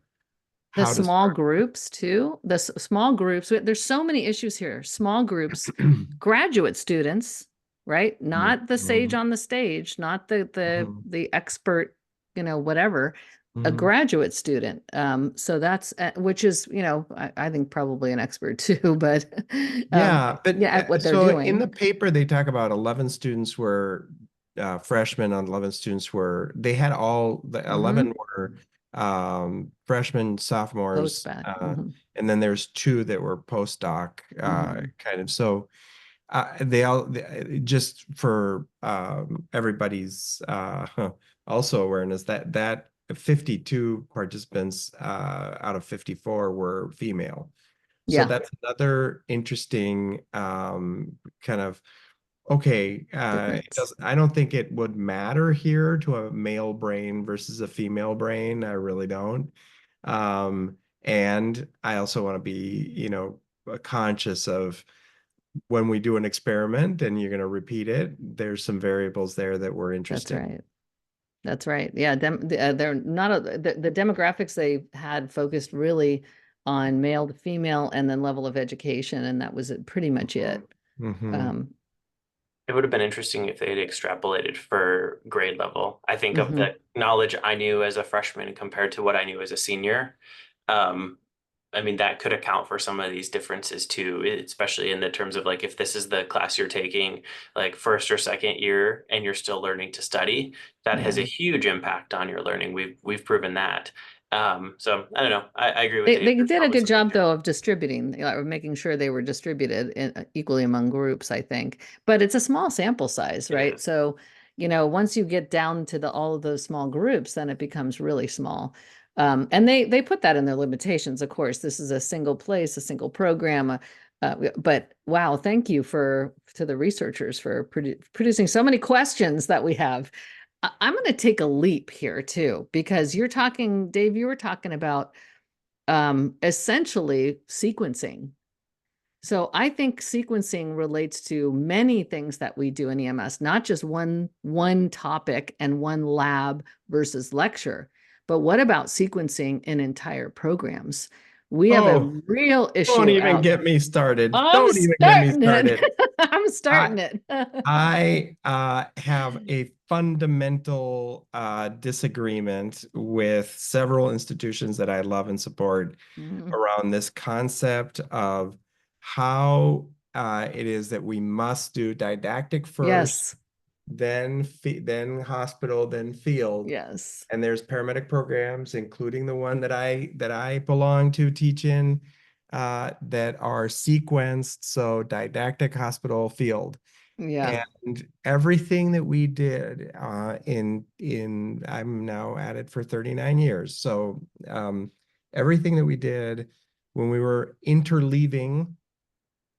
small groups too. The small groups. There's so many issues here. Small groups, graduate students, right? Not the sage on the stage, not the expert, whatever. A graduate student. So that's which is, I think probably an expert too, but but what they're so doing. in the paper they talk about 11 students were freshmen, on 11 students were, they had all the 11 were freshmen, sophomores, and then there's 2 that were postdoc kind of. So they all, just for everybody's also awareness, that 52 participants out of 54 were female. So that's another interesting kind of, okay, I don't think it would matter here to a male brain versus a female brain. I really don't. And I also want to be, conscious of when we do an experiment and you're going to repeat it, there's some variables there that we're interested in. That's right. Yeah, they're not the demographics they had focused really on male to female and then level of education, and that was pretty much it. It would have been interesting if they had extrapolated for grade level. I think of the knowledge I knew as a freshman compared to what I knew as a senior. I mean, that could account for some of these differences too, especially in the terms of like, if this is the class you're taking like first or second year and you're still learning to study, that has a huge impact on your learning. We've proven that. So I don't know. I agree with they did a good job though of distributing, of making sure they were distributed equally among groups, I think. But it's a small sample size, right? So, once you get down to all of those small groups, then it becomes really small. And they put that in their limitations, of course. This is a single place, a single program. But wow, thank you to the researchers for producing so many questions that we have. I'm going to take a leap here too, because Dave, you were talking about essentially sequencing. So I think sequencing relates to many things that we do in EMS, not just one topic and one lab versus lecture. But what about sequencing in entire programs? We have a real issue. Don't even get me started. Don't even get me started. I'm starting it. I have a fundamental disagreement with several institutions that I love and support around this concept of how it is that we must do didactic first, Yes. then hospital, then field. Yes. And there's paramedic programs, including the one that I belong to, teach in, that are sequenced, so didactic, hospital, field. Yeah. And everything that we did I'm now at it for 39 years. So everything that we did when we were interleaving,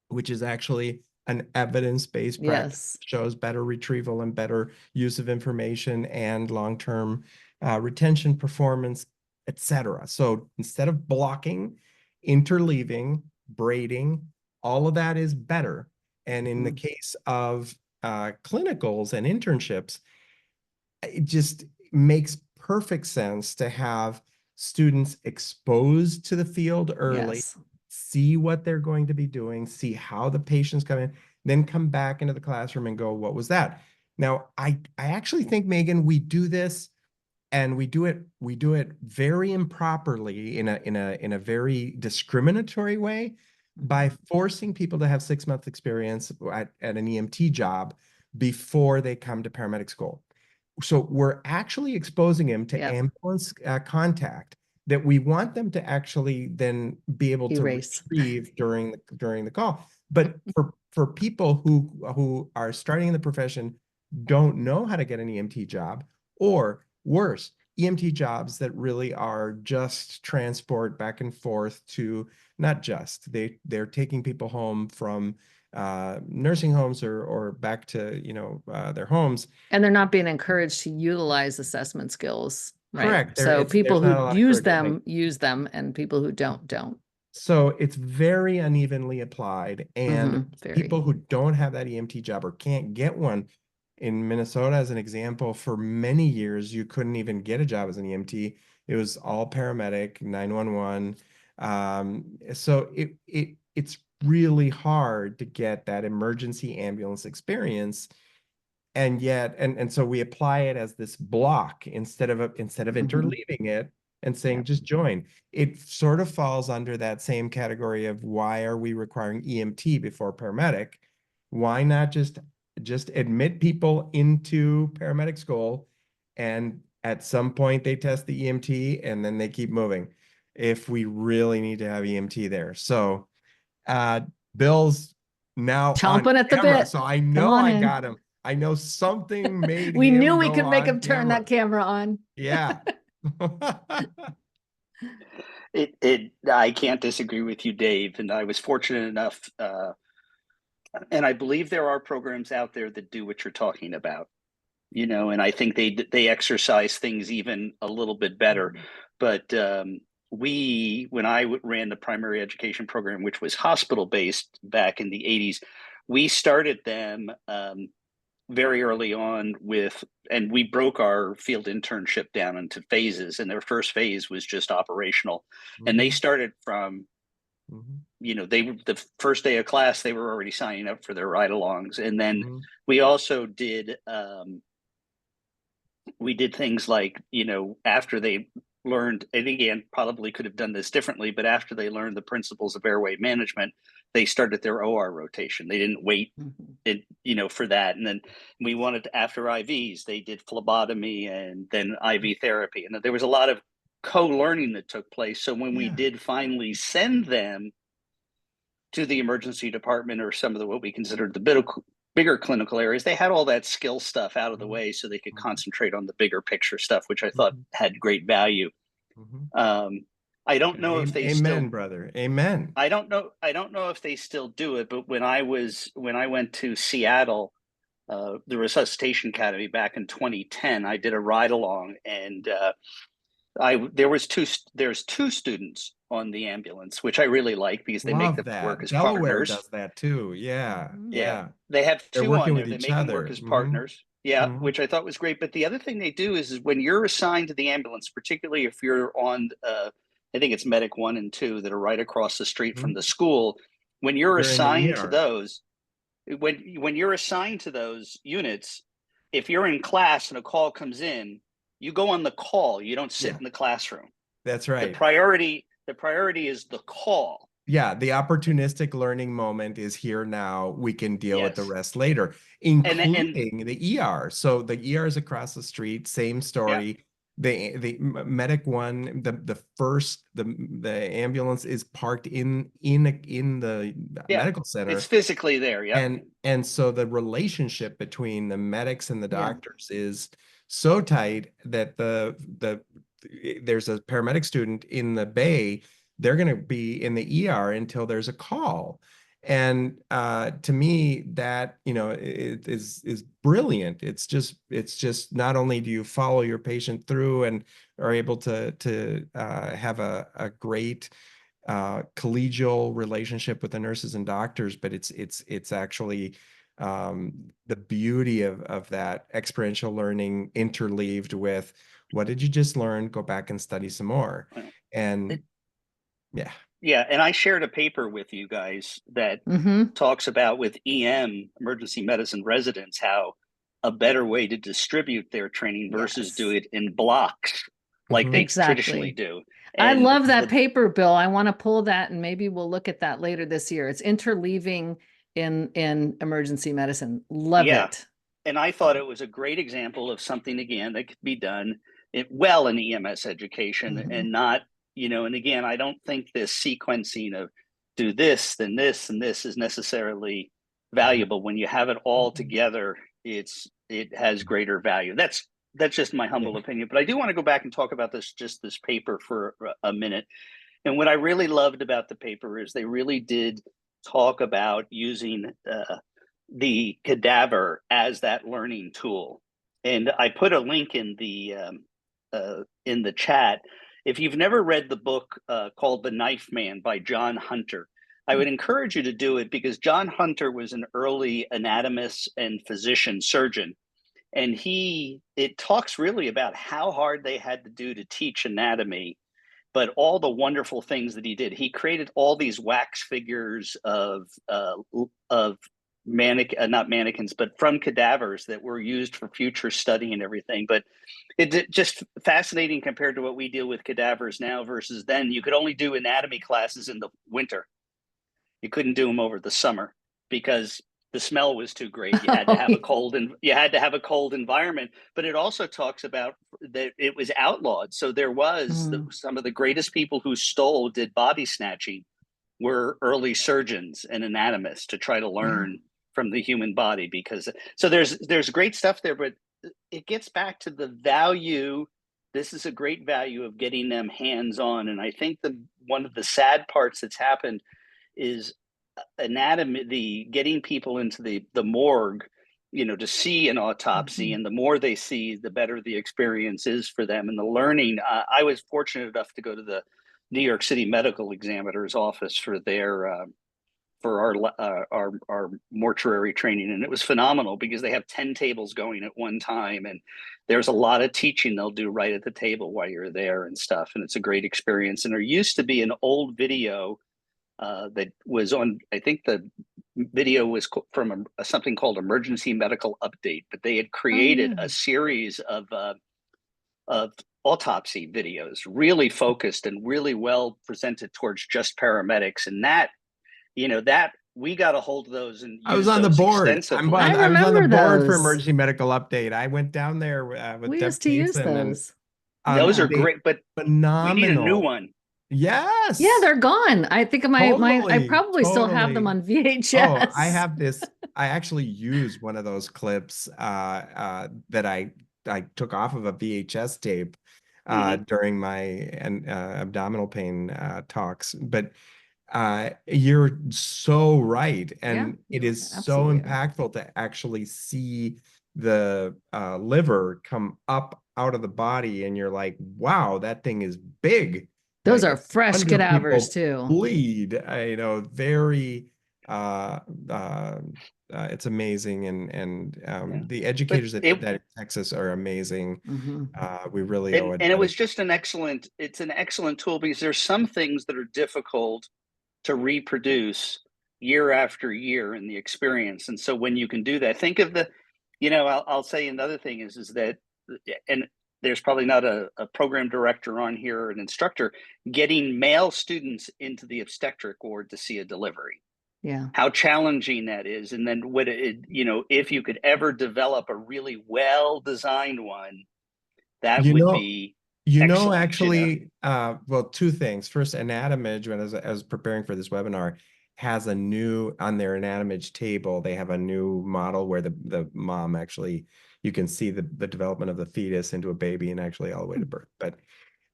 which is actually an evidence-based practice, Yes. shows better retrieval and better use of information and long-term retention, performance, etc. So instead of blocking, interleaving, braiding, all of that is better. And in the case of clinicals and internships, it just makes perfect sense to have students exposed to the field early, Yes. see what they're going to be doing, see how the patients come in, then come back into the classroom and go, what was that? Now, I actually think, Megan, we do this, and we do it very improperly in a very discriminatory way by forcing people to have 6 months experience at an EMT job before they come to paramedic school. So we're actually exposing them to ambulance contact that we want them to actually then be able to retrieve during the call. But for people who are starting in the profession, don't know how to get an EMT job, or worse, EMT jobs that really are just transport back and forth to, not just, they're taking people home from nursing homes or back to their homes, and they're not being encouraged to utilize assessment skills, right? Correct. So people there's not a lot who of use encouragement. them, and people who don't. So it's very unevenly applied, and Very. people who don't have that EMT job or can't get one, in Minnesota as an example, for many years you couldn't even get a job as an EMT. It was all paramedic, 911. So it's really hard to get that emergency ambulance experience, and yet so we apply it as this block instead of interleaving it and saying just join. It sort of falls under that same category of, why are we requiring EMT before paramedic? Why not just admit people into paramedic school, and at some point they test the EMT and then they keep moving, if we really need to have EMT there. So Bill's now chomping at the camera, bit. so I know I got him. I know something made we him knew we go could make on him turn that camera on. Yeah. I can't disagree with you, Dave. And I was fortunate enough, and I believe there are programs out there that do what you're talking about, and I think they exercise things even a little bit better. But when I ran the primary education program, which was hospital-based back in the 80s, we started them very early on and we broke our field internship down into phases, and their first phase was just operational. And they started from, the first day of class, they were already signing up for their ride-alongs. And then we also did, things like, after they learned, and again, probably could have done this differently, but after they learned the principles of airway management, they started their OR rotation. They didn't wait for that. And then we wanted to, after IVs, they did phlebotomy and then IV therapy. And there was a lot of co-learning that took place. So when we did finally send them to the emergency department or some of what we considered the bigger clinical areas, they had all that skill stuff out of the way so they could concentrate on the bigger picture stuff, which I thought had great value. I don't know if they Amen, brother. Amen. I don't know if they still do it, but when I went to Seattle, the Resuscitation Academy back in 2010, I did a ride along, and there's two students on the ambulance, which I really like because they make them work as Delaware partners. does that too. Yeah. They have two on there. They make them work as partners. Which I thought was great. But the other thing they do is when you're assigned to the ambulance, particularly if you're on, I think it's Medic 1 and 2 that are right across the street from the school. When you're assigned to those, when you're assigned to those units, if you're in class and a call comes in, you go on the call. You don't sit Yeah. in the classroom. That's right. The priority is the call. Yeah, the opportunistic learning moment is here now. We can deal with the Yes. rest later, And including the ER. So the ER is across the street, same story. The medic one, the ambulance is parked in the medical center. It's physically there. Yeah. And so the relationship between the medics and the Yeah. doctors is so tight that there's a paramedic student in the bay, they're going to be in the ER until there's a call. And to me, that, it is brilliant. It's just not only do you follow your patient through and are able to have a great collegial relationship with the nurses and doctors, but it's actually the beauty of that experiential learning interleaved with what did you just learn? Go back and study some more. And yeah. Yeah. And I shared a paper with you guys that talks about with EM, emergency medicine residents, how a better way to distribute their training versus do it in blocks like they traditionally do. I And love that paper, Bill. I want to pull that and maybe we'll look at that later this year. It's interleaving in emergency medicine. Love it. And I thought it was a great example of something, again, that could be done well in EMS education and not, and again, I don't think this sequencing of do this, then this, and this is necessarily valuable. When you have it all together, it has greater value. That's just my humble opinion. But I do want to go back and talk about this paper for a minute. And what I really loved about the paper is they really did talk about using the cadaver as that learning tool. And I put a link in the chat. If you've never read the book called The Knife Man by John Hunter, I would encourage you to do it because John Hunter was an early anatomist and physician surgeon. And it talks really about how hard they had to do to teach anatomy, but all the wonderful things that he did. He created all these wax figures of not mannequins, but from cadavers that were used for future study and everything. But it's just fascinating compared to what we deal with cadavers now versus then. You could only do anatomy classes in the winter. You couldn't do them over the summer because the smell was too great. You had to have a cold environment. But it also talks about that it was outlawed. So there was some of the greatest people who did body snatching were early surgeons and anatomists to try to learn from the human body. So there's great stuff there, but it gets back to the value. This is a great value of getting them hands-on. And I think one of the sad parts that's happened is anatomy, getting people into the morgue, to see an autopsy, and the more they see, the better the experience is for them. And the learning, I was fortunate enough to go to the New York City Medical Examiner's office for our mortuary training, and it was phenomenal because they have 10 tables going at one time, and there's a lot of teaching they'll do right at the table while you're there and stuff, and it's a great experience. And there used to be an old video that was on, I think the video was from something called Emergency Medical Update, but they had created a series of autopsy videos, really focused and really well presented towards just paramedics. And that we got a hold of those, and I was on the board. I was on the board for Emergency Medical Update. I went down there with we used to use those. Those are great, but phenomenal. We need a new one. Yes. Yeah, they're gone. I think I probably still have them on VHS. Oh, I have this. I actually used one of those clips that I took off of a VHS tape during my abdominal pain talks. But you're so right. And it is so impactful to actually see the liver come up out of the body. And you're like, wow, that thing is big. Those are fresh cadavers too. Bleed, very. It's amazing, and the educators that did that in Texas are amazing. We really owe it. And it was just it's an excellent tool because there's some things that are difficult to reproduce year after year in the experience. And so when you can do that, think of I'll say another thing is that, and there's probably not a program director on here or an instructor, getting male students into the obstetric ward to see a delivery. Yeah. How challenging that is. And then if you could ever develop a really well-designed one, that You would know, be You know, excellent, actually, well, two things. First, Anatomage, when I was preparing for this webinar, has a new, on their Anatomage table, they have a new model where the mom actually, you can see the development of the fetus into a baby and actually all the way to birth. But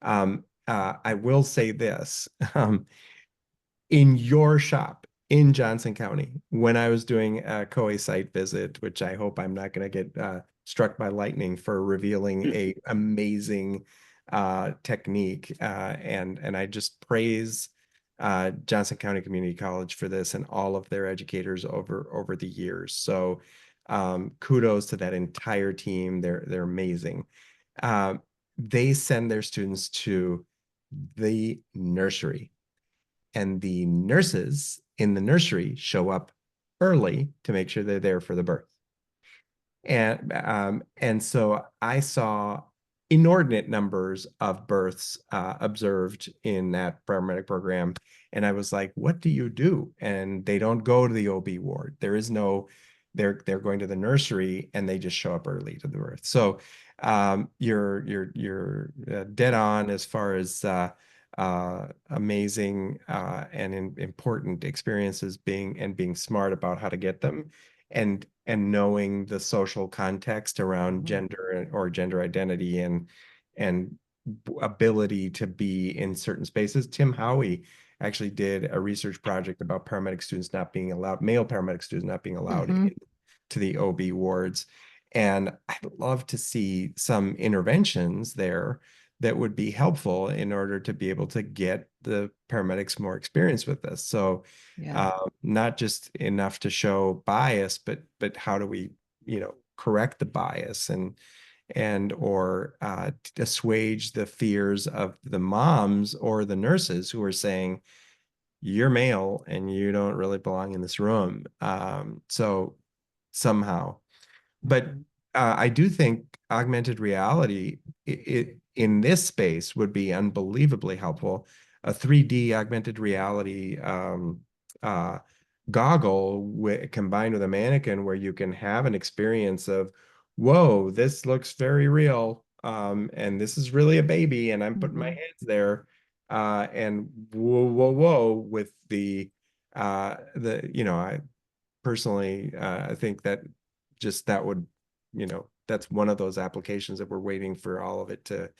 I will say this, in your shop in Johnson County, when I was doing a COE site visit, which I hope I'm not going to get struck by lightning for revealing a amazing technique, and I just praise Johnson County Community College for this and all of their educators over the years. So kudos to that entire team. They're amazing. They send their students to the nursery, and the nurses in the nursery show up early to make sure they're there for the birth. And so I saw inordinate numbers of births observed in that paramedic program. And I was like, what do you do? And they don't go to the OB ward. There is no, they're going to the nursery and they just show up early to the birth. So you're dead on as far as amazing and important experiences being smart about how to get them, and knowing the social context around gender or gender identity and ability to be in certain spaces. Tim Howie actually did a research project about paramedic students not being allowed, male paramedic students not being allowed to the OB wards. And I'd love to see some interventions there that would be helpful in order to be able to get the paramedics more experience with this. So not just enough to show bias, but how do we, correct the bias or assuage the fears of the moms or the nurses who are saying, you're male and you don't really belong in this room. So somehow, but I do think augmented reality in this space would be unbelievably helpful. A 3D augmented reality goggle combined with a mannequin where you can have an experience of, whoa, this looks very real. And this is really a baby and I'm putting my hands there. And whoa, with I personally, I think that would, that's one of those applications that we're waiting for all of it to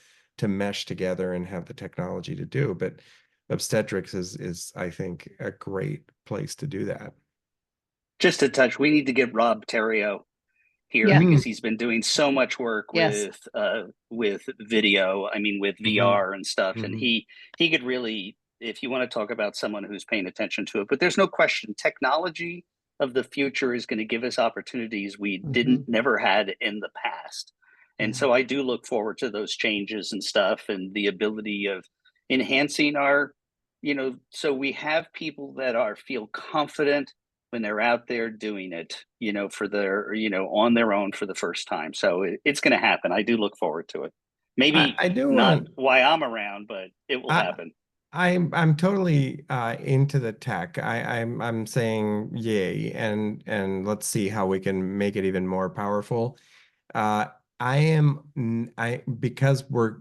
mesh together and have the technology to do. But obstetrics is I think a great place to do that. Just to touch, we need to get Rob Terrio here because he's been doing so much work with video. I mean, with VR and stuff. And he could really, if you want to talk about someone who's paying attention to it, but there's no question, technology of the future is going to give us opportunities we never had in the past. And so I do look forward to those changes and stuff and the ability of enhancing our, so we have people that feel confident when they're out there doing it, for their, on their own for the first time. So it's going to happen. I do look forward to it. Maybe I do not want, why I'm around, but it will happen. I'm totally into the tech. I'm saying yay, and let's see how we can make it even more powerful. Because we're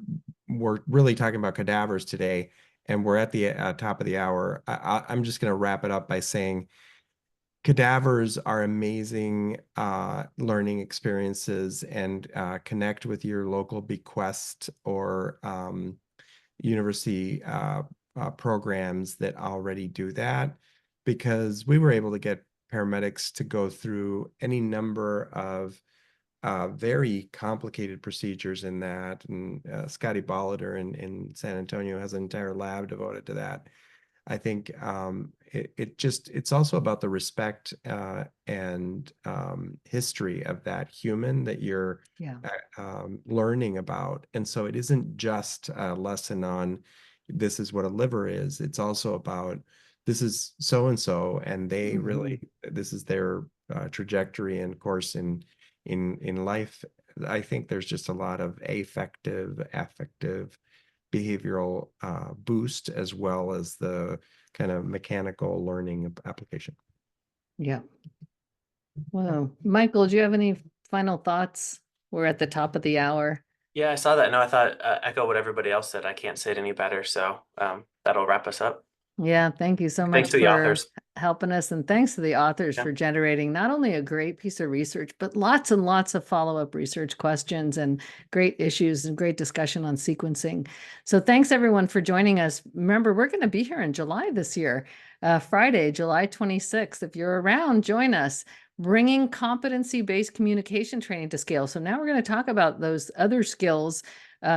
really talking about cadavers today, and we're at the top of the hour. I'm just going to wrap it up by saying cadavers are amazing learning experiences, and connect with your local bequest or university programs that already do that, because we were able to get paramedics to go through any number of very complicated procedures in that. And Scotty Bollitter in San Antonio has an entire lab devoted to that. I think it's also about the respect and history of that human that you're learning about. And so it isn't just a lesson on this is what a liver is. It's also about this is so-and-so, and they really, this is their trajectory and course in in life, I think there's just a lot of affective behavioral boost, as well as the kind of mechanical learning application. Yeah. Well, Michael, do you have any final thoughts? We're at the top of the hour. Yeah, I saw that. No, I thought echo what everybody else said. I can't say it any better. So that'll wrap us up. Yeah, thank you so much Thanks to the for authors. helping us, and thanks to the authors Yeah. for generating not only a great piece of research, but lots and lots of follow-up research questions and great issues and great discussion on sequencing. So thanks everyone for joining us. Remember, we're going to be here in July this year, Friday, July 26th. If you're around, join us. Bringing competency-based communication training to scale. So now we're going to talk about those other skills,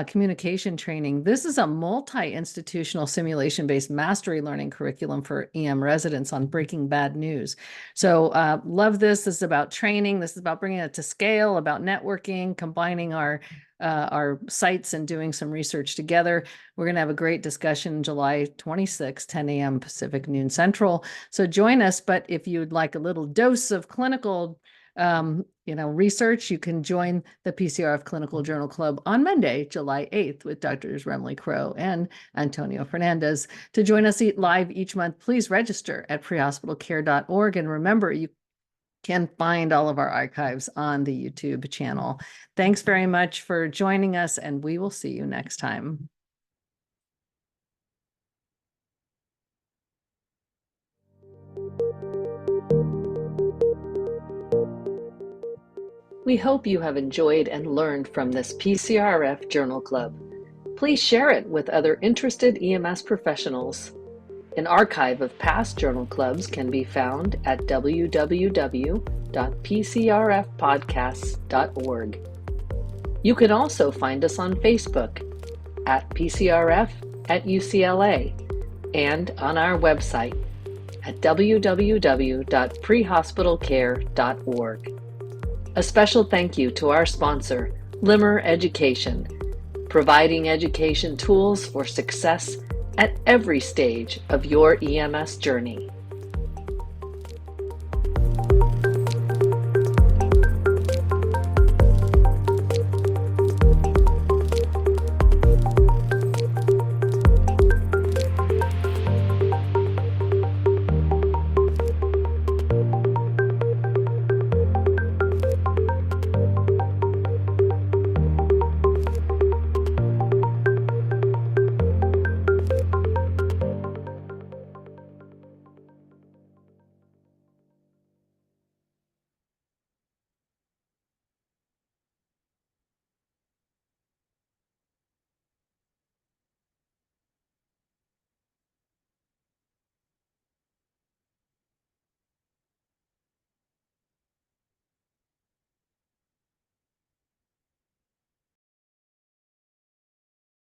communication training. This is a multi-institutional simulation-based mastery learning curriculum for EM residents on breaking bad news. So love this. This is about training. This is about bringing it to scale, about networking, combining our sites and doing some research together. We're going to have a great discussion July 26, 10 a.m. Pacific, noon Central. So join us. But if you'd like a little dose of clinical research, you can join the PCRF Clinical Journal Club on Monday, July 8th with Drs. Remley Crow and Antonio Fernandez. To join us live each month, please register at prehospitalcare.org. And remember, you can find all of our archives on the YouTube channel. Thanks very much for joining us, and we will see you next time. We hope you have enjoyed and learned from this PCRF Journal Club. Please share it with other interested EMS professionals. An archive of past journal clubs can be found at www.pcrfpodcasts.org. You can also find us on Facebook at PCRF at UCLA and on our website at www.prehospitalcare.org. A special thank you to our sponsor, Limmer Education, providing education tools for success at every stage of your EMS journey.